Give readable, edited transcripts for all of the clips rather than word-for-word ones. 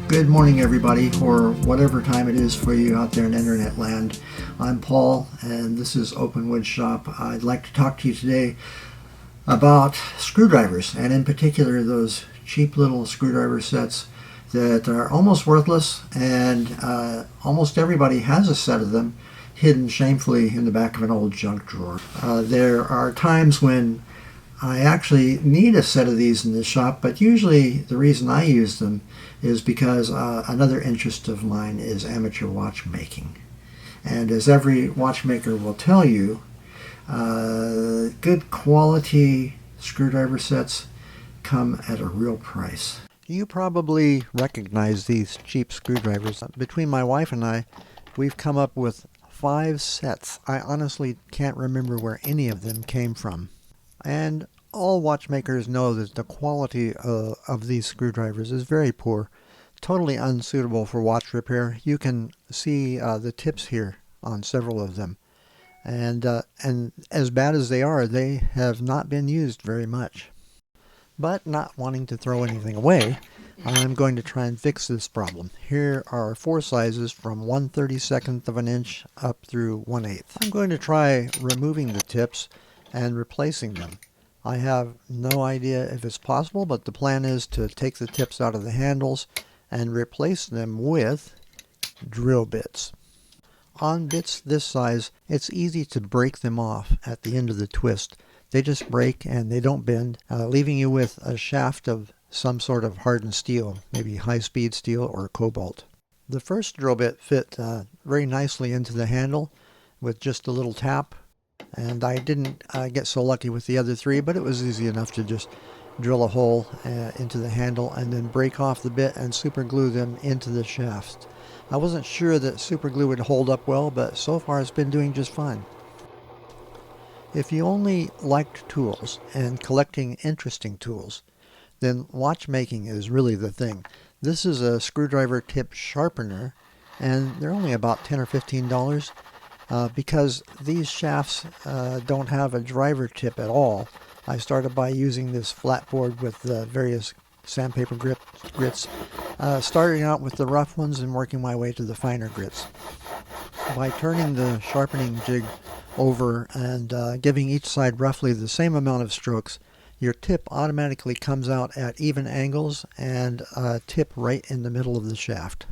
Good morning, everybody, or whatever time it is for you out there in internet land. I'm Paul, and this is Open Wood Shop. I'd like to talk to you today about screwdrivers, and in particular those cheap little screwdriver sets that are almost worthless, and almost everybody has a set of them hidden shamefully in the back of an old junk drawer. There are times when I actually need a set of these in the shop, but usually the reason I use them is because another interest of mine is amateur watchmaking. And as every watchmaker will tell you, good quality screwdriver sets come at a real price. You probably recognize these cheap screwdrivers. Between my wife and I, we've come up with 5 sets. I honestly can't remember where any of them came from. And all watchmakers know that the quality of these screwdrivers is very poor, totally unsuitable for watch repair. You can see the tips here on several of them. And as bad as they are, they have not been used very much. But not wanting to throw anything away, I'm going to try and fix this problem. Here are 4 sizes from 1/32 of an inch up through 1/8. I'm going to try removing the tips and replacing them. I have no idea if it's possible, but the plan is to take the tips out of the handles and replace them with drill bits. On bits this size, it's easy to break them off at the end of the twist. They just break and they don't bend, leaving you with a shaft of some sort of hardened steel, maybe high-speed steel or cobalt. The first drill bit fit very nicely into the handle with just a little tap. And I didn't get so lucky with the other 3, but it was easy enough to just drill a hole into the handle and then break off the bit and super glue them into the shaft. I wasn't sure that super glue would hold up well, but so far it's been doing just fine. If you only liked tools and collecting interesting tools, then watchmaking is really the thing. This is a screwdriver tip sharpener, and they're only about $10 or $15. Because these shafts don't have a driver tip at all. I started by using this flat board with various sandpaper grits, starting out with the rough ones and working my way to the finer grits. By turning the sharpening jig over and giving each side roughly the same amount of strokes, your tip automatically comes out at even angles and a tip right in the middle of the shaft.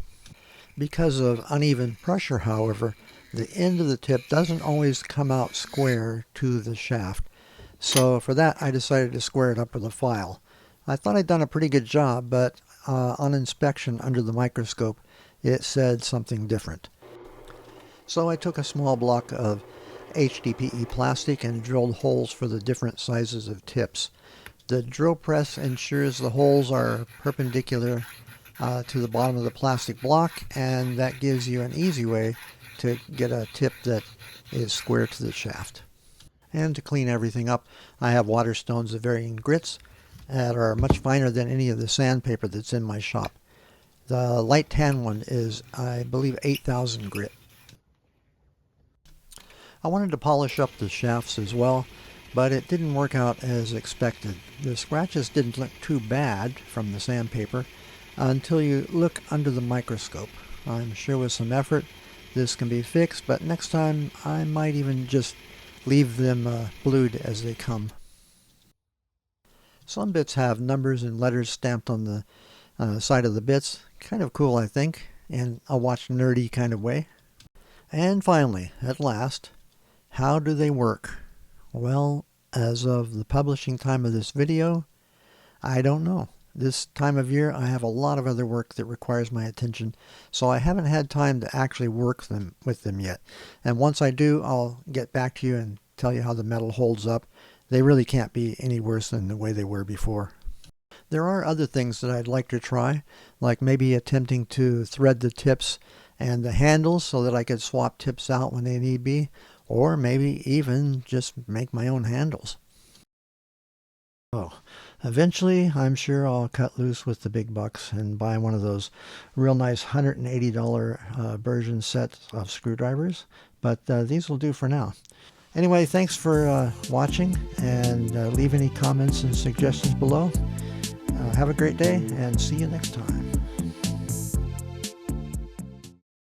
Because of uneven pressure, however, the end of the tip doesn't always come out square to the shaft. So for that, I decided to square it up with a file. I thought I'd done a pretty good job, but on inspection under the microscope, it said something different. So I took a small block of HDPE plastic and drilled holes for the different sizes of tips. The drill press ensures the holes are perpendicular to the bottom of the plastic block, and that gives you an easy way to get a tip that is square to the shaft. And to clean everything up, I have water stones of varying grits that are much finer than any of the sandpaper that's in my shop. The light tan one is, I believe, 8,000 grit. I wanted to polish up the shafts as well, but it didn't work out as expected. The scratches didn't look too bad from the sandpaper until you look under the microscope. I'm sure with some effort this can be fixed, but next time I might even just leave them blued as they come. Some bits have numbers and letters stamped on the side of the bits. Kind of cool, I think, in a watch nerdy kind of way. And finally, at last, how do they work? Well, as of the publishing time of this video, I don't know. This time of year I have a lot of other work that requires my attention, so I haven't had time to actually work with them yet. And once I do, I'll get back to you and tell you how the metal holds up. They really can't be any worse than the way they were before. There are other things that I'd like to try, like maybe attempting to thread the tips and the handles so that I could swap tips out when they need be, or maybe even just make my own handles. Oh, eventually I'm sure I'll cut loose with the big bucks and buy one of those real nice $180 version sets of screwdrivers, but these will do for now. Anyway, thanks for watching, and leave any comments and suggestions below. Have a great day, and see you next time.